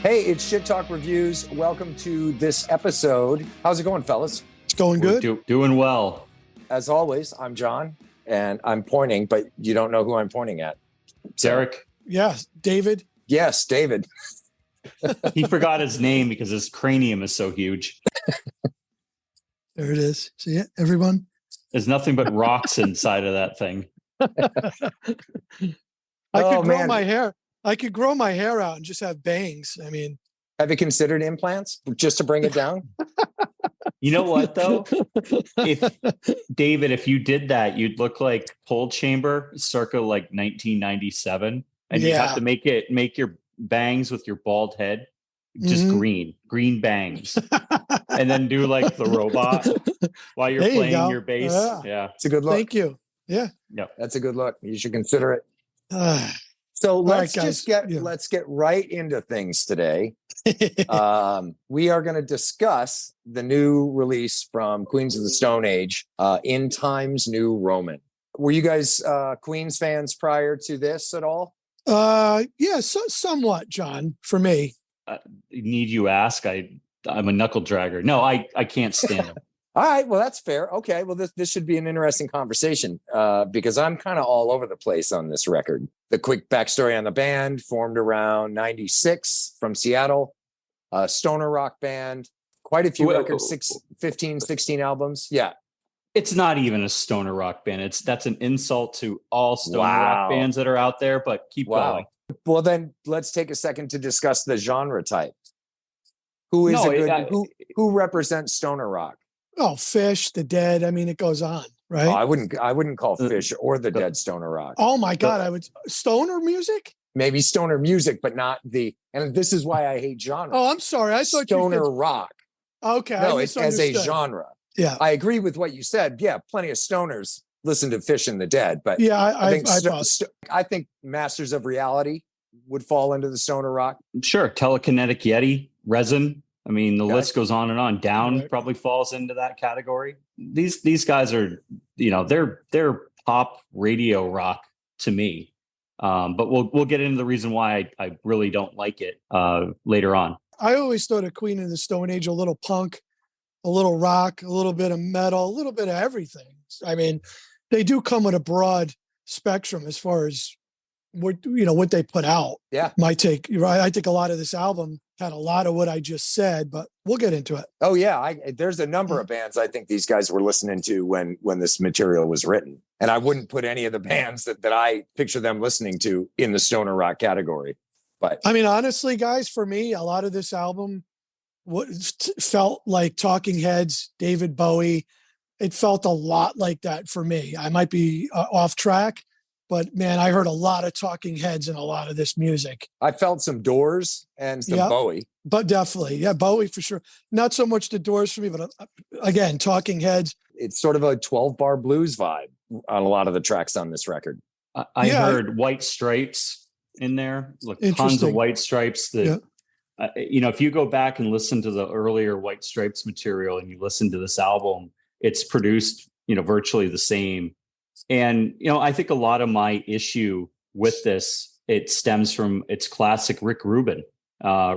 Hey, it's Shit Talk Reviews. Welcome to this episode. How's it going, fellas? It's going good. Doing well. As always, I'm John, and I'm pointing, but you don't know who I'm pointing at. Derek? Yeah, David. Yes, David. He forgot his name because his cranium is so huge. There it is. See it, everyone? There's nothing but rocks inside of that thing. I could grow my hair. I could grow my hair out and just have bangs. I mean, have you considered implants just to bring it down? You know what, though? If you did that, you'd look like Cold Chamber circa like 1997. And you have to make your bangs with your bald head just green bangs. And then do like the robot while you're playing your bass. Yeah. It's a good look. Thank you. Yeah. That's a good look. You should consider it. So let's get right into things today. We are going to discuss the new release from Queens of the Stone Age, In Times New Roman. Were you guys Queens fans prior to this at all? Yeah, somewhat, John, for me. Need you ask? I'm a knuckle dragger. No, I can't stand them. All right, well, that's fair. Okay, well, this should be an interesting conversation because I'm kind of all over the place on this record. The quick backstory on the band: formed around 96 from Seattle, stoner rock band, quite a few records, 15, 16 albums. Yeah. It's not even a stoner rock band. That's an insult to all stoner rock bands that are out there, but keep going. Well, then let's take a second to discuss the genre type. Who represents stoner rock? Oh, Fish, The Dead. I mean, it goes on, right? I wouldn't call Fish or The Dead stoner rock. Oh my God, I would stoner music? Maybe stoner music, but not and this is why I hate genre. Oh, I'm sorry. I thought stoner rock. Okay. No, it's as a genre. Yeah. I agree with what you said. Yeah, plenty of stoners listen to Fish and The Dead, but yeah, I think Masters of Reality would fall into the stoner rock. Sure. Telekinetic Yeti, Resin. I mean, the list goes on and on. Down probably falls into that category. These guys are, they're pop radio rock to me. But we'll get into the reason why I really don't like it later on. I always thought of Queen of the Stone Age a little punk, a little rock, a little bit of metal, a little bit of everything. I mean, they do come with a broad spectrum as far as what they put out. Yeah. My take, right? I think a lot of this album had a lot of what I just said, but we'll get into it. Oh yeah. There's a number of bands I think these guys were listening to when this material was written. And I wouldn't put any of the bands that I picture them listening to in the stoner rock category. But I mean, honestly, guys, for me, a lot of this album felt like Talking Heads, David Bowie. It felt a lot like that for me. I might be off track, but man, I heard a lot of Talking Heads in a lot of this music. I felt some Doors and some Bowie. But definitely, yeah, Bowie for sure. Not so much the Doors for me, but again, Talking Heads. It's sort of a 12-bar blues vibe on a lot of the tracks on this record. I heard White Stripes in there, like tons of White Stripes. If you go back and listen to the earlier White Stripes material and you listen to this album, it's produced, virtually the same. And, I think a lot of my issue with this, it stems from its classic Rick Rubin.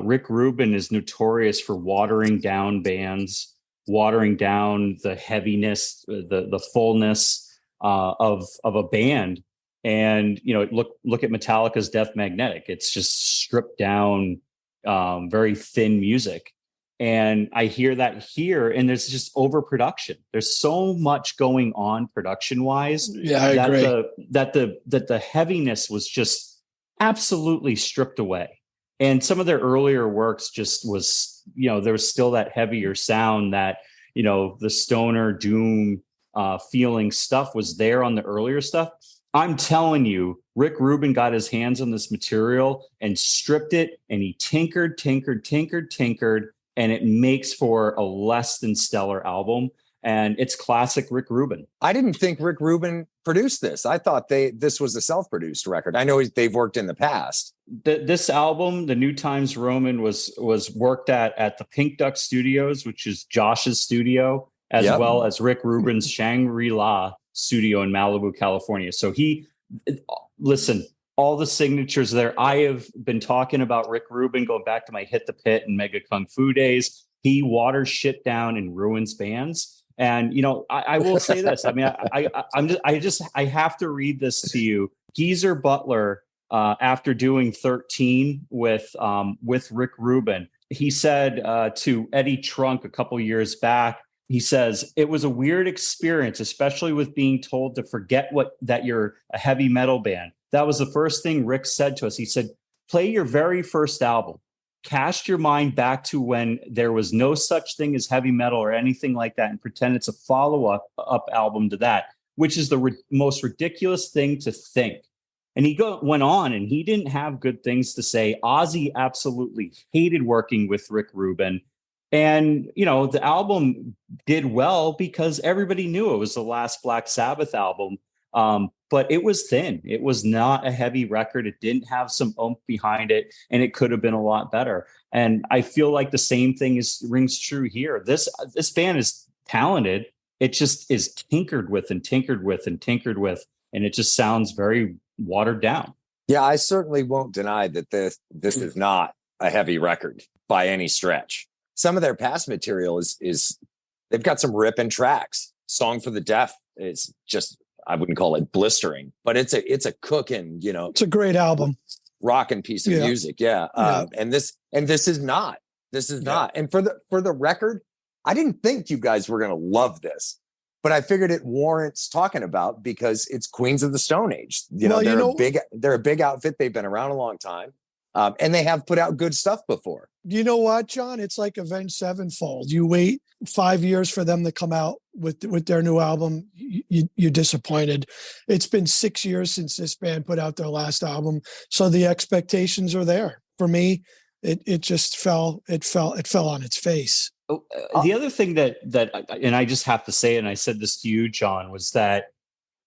Rick Rubin is notorious for watering down bands, watering down the heaviness, the fullness of a band. And, look at Metallica's Death Magnetic. It's just stripped down, very thin music. And I hear that here, and there's just overproduction. There's so much going on production wise. Yeah, I agree. That the heaviness was just absolutely stripped away. And some of their earlier works just was, there was still that heavier sound that, the stoner doom feeling stuff was there on the earlier stuff. I'm telling you, Rick Rubin got his hands on this material and stripped it, and he tinkered, and it makes for a less than stellar album. And it's classic Rick Rubin. I didn't think Rick Rubin produced this. I thought this was a self-produced record. I know they've worked in the past. This album, The New Times Roman, was worked at the Pink Duck Studios, which is Josh's studio, as well as Rick Rubin's Shangri-La studio in Malibu, California. So listen, all the signatures there. I have been talking about Rick Rubin going back to my Hit the Pit and Mega Kung Fu days. He waters shit down and ruins bands. And, you know, I will say this. I mean, I have to read this to you. Geezer Butler, after doing 13 with Rick Rubin, he said to Eddie Trunk a couple years back, he says, it was a weird experience, especially with being told to forget that you're a heavy metal band. That was the first thing Rick said to us. He said, play your very first album. Cast your mind back to when there was no such thing as heavy metal or anything like that, and pretend it's a follow-up album to that, which is the most ridiculous thing to think. And he went on, and he didn't have good things to say. Ozzy absolutely hated working with Rick Rubin. And, you know, the album did well because everybody knew it was the last Black Sabbath album. But it was thin. It was not a heavy record. It didn't have some oomph behind it, and it could have been a lot better. And I feel like the same thing rings true here. This band is talented. It just is tinkered with, and it just sounds very watered down. Yeah, I certainly won't deny that this is not a heavy record by any stretch. Some of their past material is they've got some ripping tracks. Song for the Deaf is just, I wouldn't call it blistering, but it's a cooking, you know, it's a great album, rocking piece of music. Yeah. And this is not. And for the record, I didn't think you guys were going to love this, but I figured it warrants talking about because it's Queens of the Stone Age. They're a big outfit. They've been around a long time. And they have put out good stuff before. You know what, John? It's like Avenged Sevenfold. You wait 5 years for them to come out with their new album. You're disappointed. It's been 6 years since this band put out their last album, so the expectations are there. For me, it just fell on its face. The other thing that and I just have to say, and I said this to you, John, was that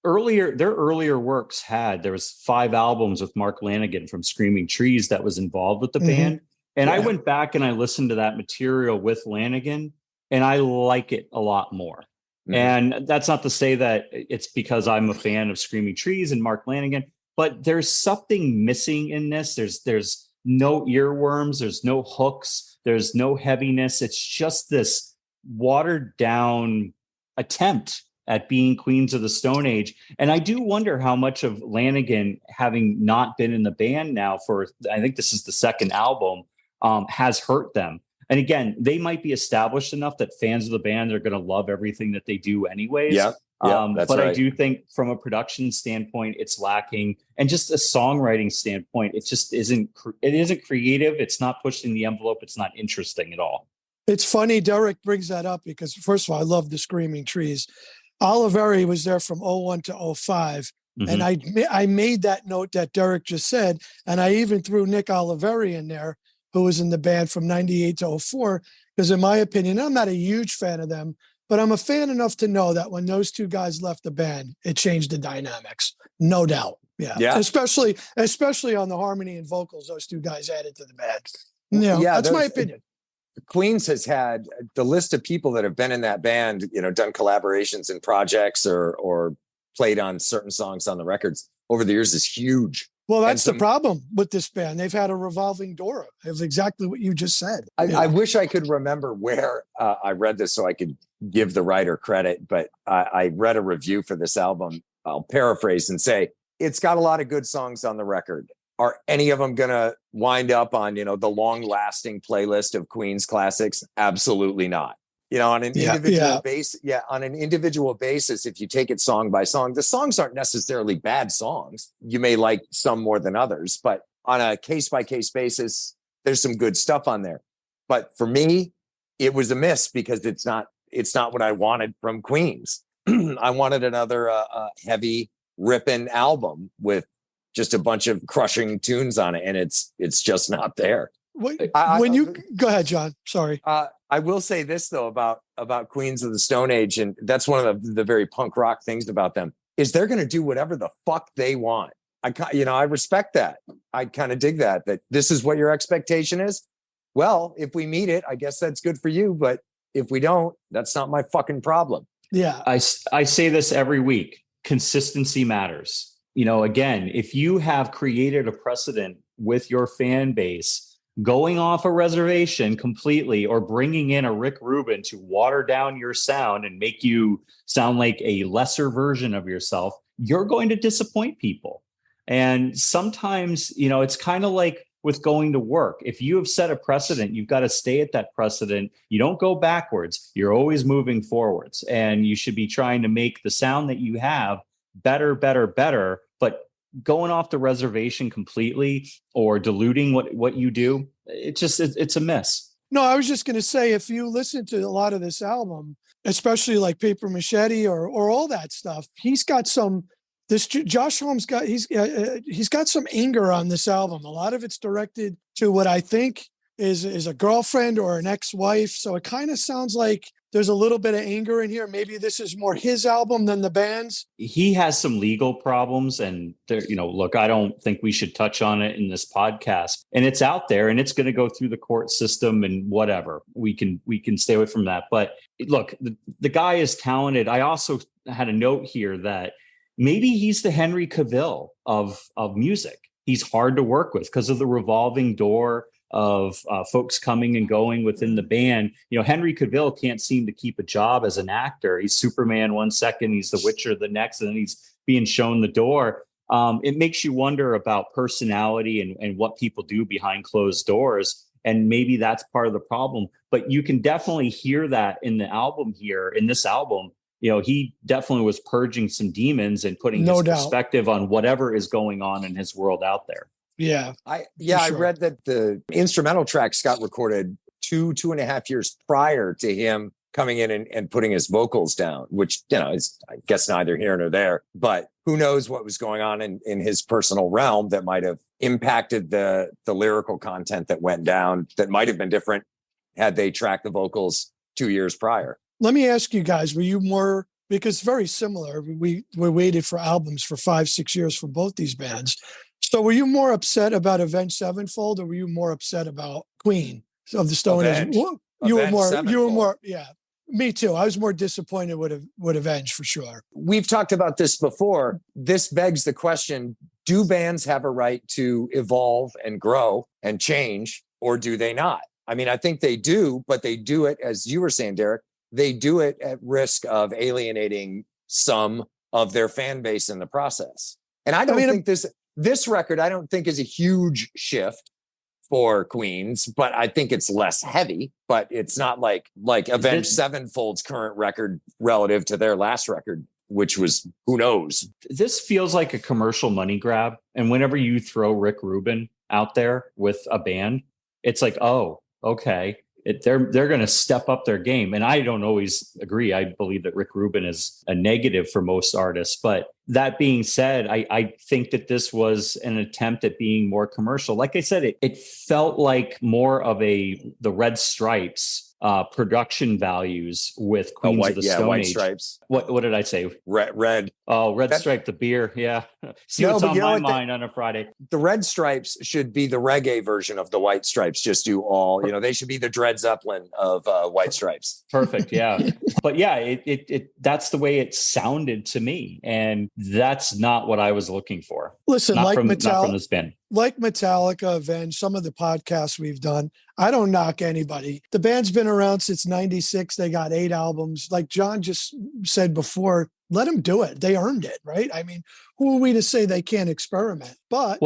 their earlier works there was 5 albums with Mark Lanegan from Screaming Trees that was involved with the band. And I went back and I listened to that material with Lanegan, and I like it a lot more. Mm-hmm. And that's not to say that it's because I'm a fan of Screaming Trees and Mark Lanegan, but there's something missing in this. There's no earworms. There's no hooks. There's no heaviness. It's just this watered down attempt at being Queens of the Stone Age. And I do wonder how much of Lanegan, having not been in the band now for, I think this is the second album, has hurt them. And again, they might be established enough that fans of the band are going to love everything that they do anyways. That's but right. I do think from a production standpoint, it's lacking. And just a songwriting standpoint, it just isn't creative. It's not pushing the envelope. It's not interesting at all. It's funny Derek brings that up because, first of all, I love the Screaming Trees. Oliveri was there from 01 to 05. Mm-hmm. And I made that note that Derek just said, and I even threw Nick Oliveri in there, who was in the band from 98 to 04, because in my opinion, I'm not a huge fan of them, but I'm a fan enough to know that when those two guys left the band, it changed the dynamics. No doubt. Yeah. Especially on the harmony and vocals, those two guys added to the band. That's my opinion. Queens has had the list of people that have been in that band, you know, done collaborations in projects or played on certain songs on the records over the years is huge. Well, that's the problem with this band. They've had a revolving door. It was exactly what you just said. I wish I could remember where I read this so I could give the writer credit, but I read a review for this album. I'll paraphrase and say, it's got a lot of good songs on the record. Are any of them going to wind up on, you know, the long-lasting playlist of Queen's classics? Absolutely not. You know, on an individual basis, if you take it song by song, the songs aren't necessarily bad songs. You may like some more than others, but on a case-by-case basis, there's some good stuff on there. But for me, it was a miss because it's not what I wanted from Queens. I wanted another heavy ripping album with just a bunch of crushing tunes on it, and it's just not there. Go ahead, John. Sorry. I will say this though about Queens of the Stone Age, and that's one of the very punk rock things about them is they're going to do whatever the fuck they want. I respect that. I kind of dig that this is what your expectation is. Well, if we meet it, I guess that's good for you. But if we don't, that's not my fucking problem. Yeah. I say this every week. Consistency matters. again, if you have created a precedent with your fan base, going off a reservation completely or bringing in a Rick Rubin to water down your sound and make you sound like a lesser version of yourself, you're going to disappoint people. And sometimes, it's kind of like with going to work. If you have set a precedent, you've got to stay at that precedent. You don't go backwards. You're always moving forwards. And you should be trying to make the sound that you have better, better, better. But going off the reservation completely or diluting what you do, it's a miss. No, I was just going to say, if you listen to a lot of this album, especially like Paper Machete or all that stuff, he's got some. Josh Holmes he's got some anger on this album. A lot of it's directed to what I think is a girlfriend or an ex-wife. So it kind of sounds like there's a little bit of anger in here. Maybe this is more his album than the band's. He has some legal problems, and look, I don't think we should touch on it in this podcast. And it's out there, and it's going to go through the court system and whatever. We can stay away from that. But look, the guy is talented. I also had a note here that maybe he's the Henry Cavill of music. He's hard to work with because of the revolving door of folks coming and going within the band. Henry Cavill can't seem to keep a job as an actor. He's Superman one second, he's the Witcher the next, and then he's being shown the door. It makes you wonder about personality and what people do behind closed doors. And maybe that's part of the problem. But you can definitely hear that in the album here, in this album. He definitely was purging some demons and putting his perspective on whatever is going on in his world out there. Yeah. I read that the instrumental tracks got recorded 2.5 years prior to him coming in and putting his vocals down, which, is, I guess, neither here nor there. But who knows what was going on in his personal realm that might have impacted the lyrical content that went down, that might have been different had they tracked the vocals 2 years prior. Let me ask you guys, were you more, because very similar, we waited for albums for 5-6 years for both these bands. So were you more upset about Avenged Sevenfold, or were you more upset about Queen of the Stone Age? You were more, yeah. Me too. I was more disappointed with Avenged for sure. We've talked about this before. This begs the question, do bands have a right to evolve and grow and change, or do they not? I mean, I think they do, but they do it, as you were saying, Derek, they do it at risk of alienating some of their fan base in the process. And I don't think this record, I don't think is a huge shift for Queens, but I think it's less heavy, but it's not like Avenged Sevenfold's current record relative to their last record, which was, who knows? This feels like a commercial money grab. And whenever you throw Rick Rubin out there with a band, it's like, oh, okay. They're going to step up their game. And I don't always agree. I believe that Rick Rubin is a negative for most artists. But that being said, I think that this was an attempt at being more commercial. Like I said, it felt like more of the Red Stripes production values with Queens of the Stone White Age. Stripes. What did I say? Red. Oh, Red Stripe, the beer. Yeah. See what's on my mind on a Friday. The Red Stripes should be the reggae version of the White Stripes. Just do all, they should be the Dred Zeppelin of White Stripes. Perfect. Yeah. But yeah, it that's the way it sounded to me. And that's not what I was looking for. Listen, not from this band. Like Metallica, Avenged, some of the podcasts we've done, I don't knock anybody. The band's been around since 96. They got 8 albums. Like John just said before, let them do it. They earned it, right? I mean, who are we to say they can't experiment? But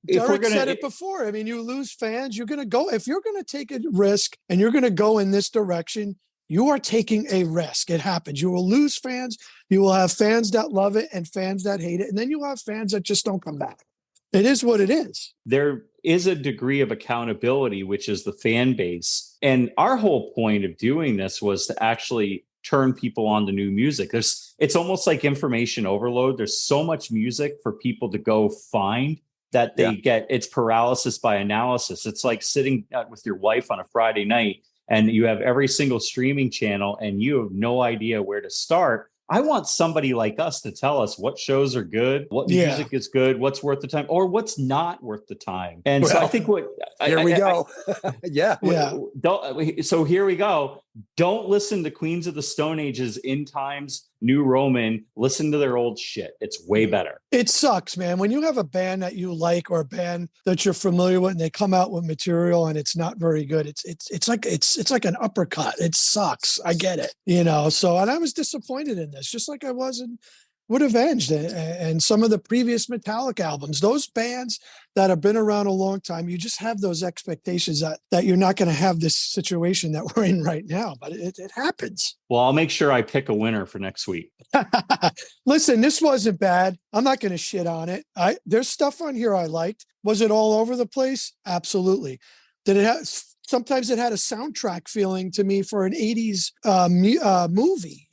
Derek said it before. I mean, you lose fans. You're going to go, if you're going to take a risk and you're going to go in this direction, you are taking a risk. It happens. You will lose fans. You will have fans that love it and fans that hate it. And then you'll have fans that just don't come back. It is what it is. There is a degree of accountability, which is the fan base. And our whole point of doing this was to actually turn people on to new music. It's almost like information overload. There's so much music for people to go find that they get, it's paralysis by analysis. It's like sitting with your wife on a Friday night and you have every single streaming channel and you have no idea where to start. I want somebody like us to tell us what shows are good, what music is good, what's worth the time, or what's not worth the time. And so I think here we go. So here we go. Don't listen to Queens of the Stone Age's In Times New Roman, listen to their old shit. It's way better. It sucks, man. When you have a band that you like or a band that you're familiar with and they come out with material and it's not very good, it's like an uppercut. It sucks. I get it. So, and I was disappointed in this, just like I was in with Avenged and some of the previous Metallica albums. Those bands that have been around a long time, you just have those expectations that you're not going to have this situation that we're in right now, but it happens. Well, I'll make sure I pick a winner for next week. Listen, this wasn't bad. I'm not going to shit on it. There's stuff on here I liked. Was it all over the place? Absolutely. Did it have? Sometimes it had a soundtrack feeling to me for an 80s movie,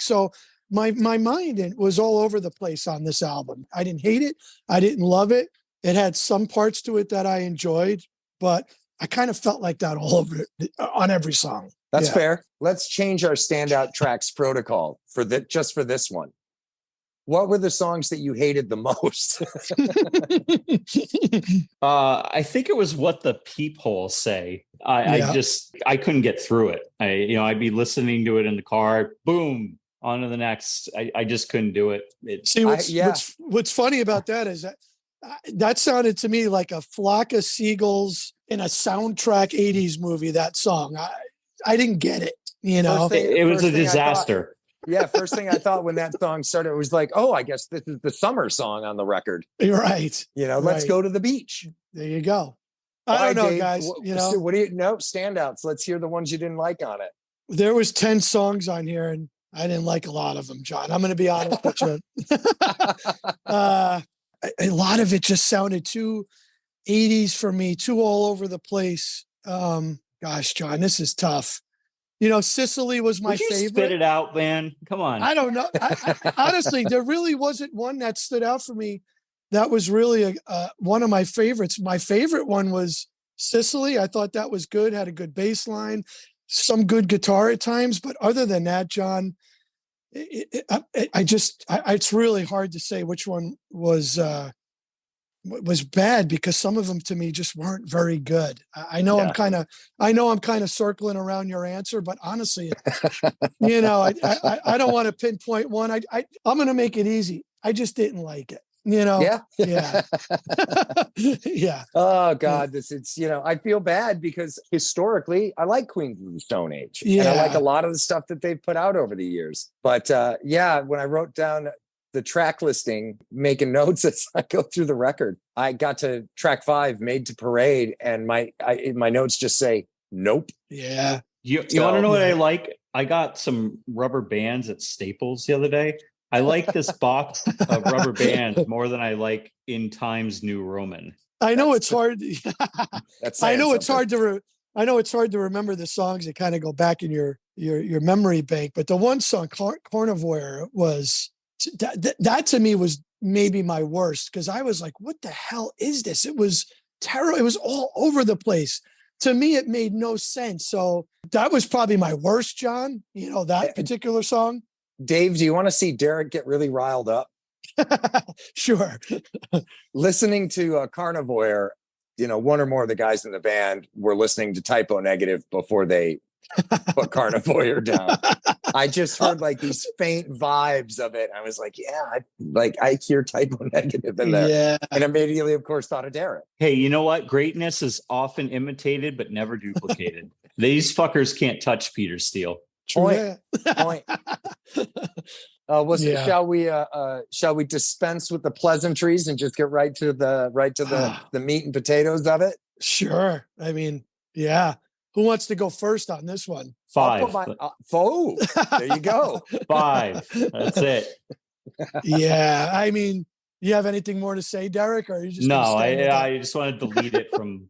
so. My mind was all over the place on this album. I didn't hate it. I didn't love it. It had some parts to it that I enjoyed, but I kind of felt like that all over it, on every song. That's fair. Let's change our standout tracks protocol just for this one. What were the songs that you hated the most? I think it was What the Peepholes Say. I couldn't get through it. I'd be listening to it in the car. Boom. On to the next. I just couldn't do it. What's funny about that is that sounded to me like a flock of seagulls in a soundtrack 80s movie, that song. I didn't get it, It was a disaster. First thing I thought when that song started, it was like, oh, I guess this is the summer song on the record. You're right. Let's go to the beach. There you go. I don't know, Dave, guys. What do you know? Standouts. Let's hear the ones you didn't like on it. There was 10 songs on here, and I didn't like a lot of them, John. I'm going to be honest with you. A lot of it just sounded too 80s for me, too all over the place. Gosh, John, this is tough. Sicily was my favorite. Spit it out, man. Come on. I don't know. Honestly, there really wasn't one that stood out for me. That was really one of my favorites. My favorite one was Sicily. I thought that was good. Had a good bass line. Some good guitar at times, but other than that, John, it's really hard to say which one was bad, because some of them to me just weren't very good. I know I'm kind of circling around your answer, but honestly, I don't want to pinpoint one. I'm going to make it easy. I just didn't like it. Yeah. Oh God, I feel bad because historically I like Queens of the Stone Age. Yeah. And I like a lot of the stuff that they've put out over the years. But when I wrote down the track listing, making notes as I go through the record, I got to track 5, Made to Parade, and my notes just say nope. Yeah. You want to know what I like? I got some rubber bands at Staples the other day. I like this box of rubber bands more than I like In Time's New Roman. I know it's hard. I know it's hard to remember the songs that kind of go back in your memory bank. But the one song, Carnivore, was that to me was maybe my worst, because I was like, what the hell is this? It was terrible. It was all over the place. To me, it made no sense. So that was probably my worst, John, that particular song. Dave, do you want to see Derek get really riled up? Sure. Listening to Carnivore, one or more of the guys in the band were listening to Typo Negative before they put Carnivore down. I just heard like these faint vibes of it. I was like, I hear Typo Negative in there. Yeah. And immediately, of course, thought of Derek. Hey, you know what? Greatness is often imitated, but never duplicated. These fuckers can't touch Peter Steele. Point. Shall we dispense with the pleasantries and just get right to the meat and potatoes of it? Sure. I mean, yeah. Who wants to go first on this one? 5. There you go. 5. That's it. Yeah. I mean, you have anything more to say, Derek? Or are you just I just want to delete it from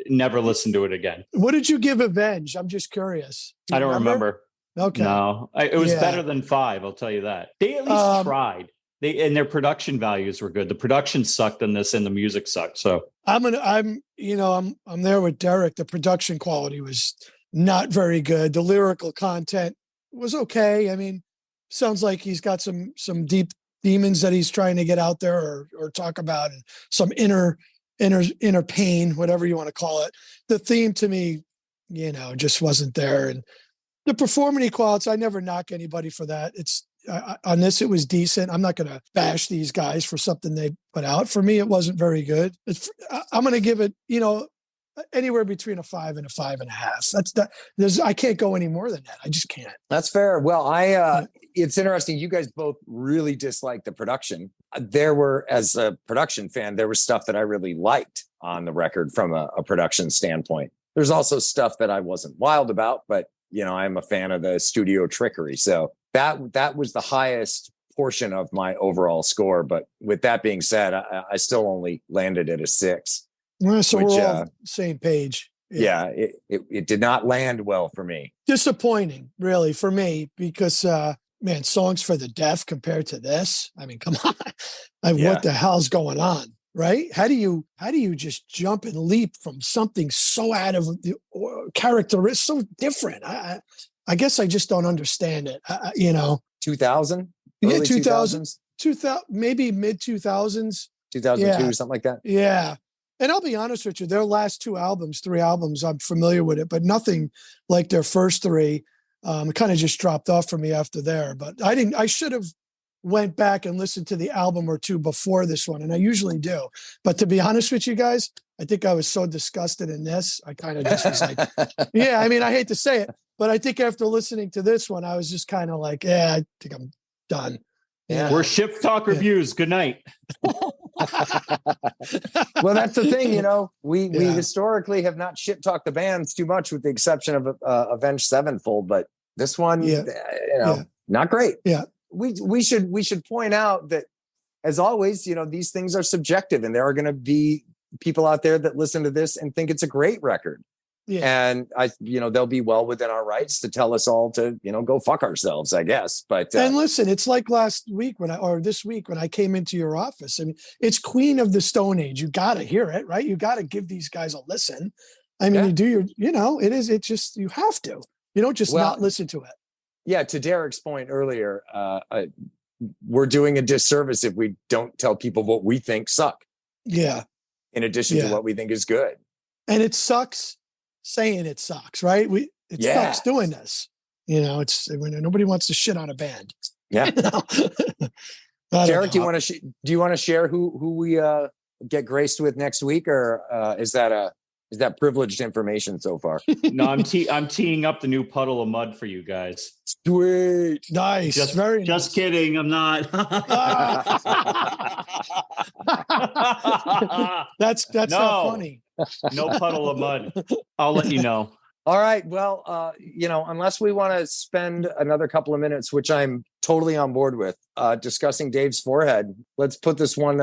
never listen to it again. What did you give Avenge? I'm just curious. I don't remember. Okay. No, it was better than 5. I'll tell you that. They at least tried. And their production values were good. The production sucked on this, and the music sucked. So I'm there with Derek. The production quality was not very good. The lyrical content was okay. I mean, sounds like he's got some deep demons that he's trying to get out there or talk about, and some inner pain, whatever you want to call it. The theme to me, just wasn't there. And the performance quality, I never knock anybody for that. on this, it was decent. I'm not going to bash these guys for something they put out. For me, it wasn't very good. I'm going to give it, anywhere between a 5 and a 5.5. I can't go any more than that. I just can't. That's fair. Well, it's interesting. You guys both really dislike the production. As a production fan, there was stuff that I really liked on the record from a production standpoint. There's also stuff that I wasn't wild about, but I'm a fan of the studio trickery. So that was the highest portion of my overall score. But with that being said, I still only landed at a 6. Well, so we're all same page. Yeah, it did not land well for me. Disappointing, really, for me, because man, Songs for the Deaf compared to this. I mean, come on. What the hell's going on? Right? How do you just jump and leap from something so out of the character? It's so different. I guess I just don't understand it. 2000? Yeah, 2000, maybe mid 2000s. 2002, something like that. Yeah. And I'll be honest with you, their last 3 albums, I'm familiar with it, but nothing like their first 3. It kind of just dropped off for me after there. But I should have went back and listened to the album or 2 before this one, and I usually do. But to be honest with you guys, I think I was so disgusted in this, I kind of just was like, yeah, I mean, I hate to say it, but I think after listening to this one, I was just kind of like, yeah, I think I'm done. Yeah. We're Ship Talk Reviews. Good night. Well, that's the thing, we historically have not ship talked the bands too much, with the exception of Avenged Sevenfold, but this one, not great. Yeah. We should point out that, as always, these things are subjective, and there are going to be people out there that listen to this and think it's a great record. Yeah. And they'll be well within our rights to tell us all to, go fuck ourselves, I guess. But and listen, it's like this week when I came into your office. I mean, it's Queen of the Stone Age. You got to hear it, right? You got to give these guys a listen. I mean, you do you have to. You don't just not listen to it. Yeah. To Derek's point earlier, we're doing a disservice if we don't tell people what we think suck. Yeah. In addition to what we think is good. And it sucks saying it sucks, right? It sucks doing this. It's when nobody wants to shit on a band. Yeah. Derek, do you want to share who we get graced with next week, or is that privileged information so far? No, I'm teeing up the new Puddle of Mud for you guys. Sweet. Nice. Just kidding. I'm not. That's not funny. No Puddle of Mud. I'll let you know. All right. Well, unless we want to spend another couple of minutes, which I'm totally on board with, discussing Dave's forehead, let's put this one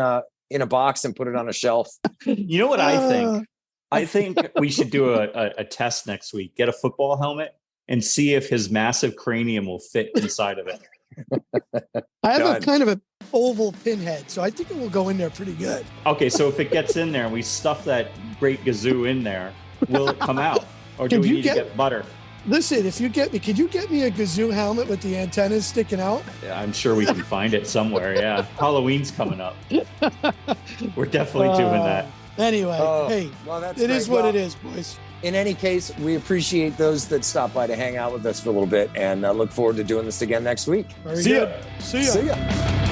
in a box and put it on a shelf. You know what I think? I think we should do a test next week. Get a football helmet and see if his massive cranium will fit inside of it. I have a kind of an oval pinhead, so I think it will go in there pretty good. Okay, so if it gets in there and we stuff that great gazoo in there, will it come out? Or do we need to get butter? Listen, if you get me, could you get me a kazoo helmet with the antennas sticking out? Yeah, I'm sure we can find it somewhere. Yeah, Halloween's coming up. We're definitely doing that. Anyway, it is what it is, boys. In any case, we appreciate those that stop by to hang out with us for a little bit, and look forward to doing this again next week. See ya. See ya.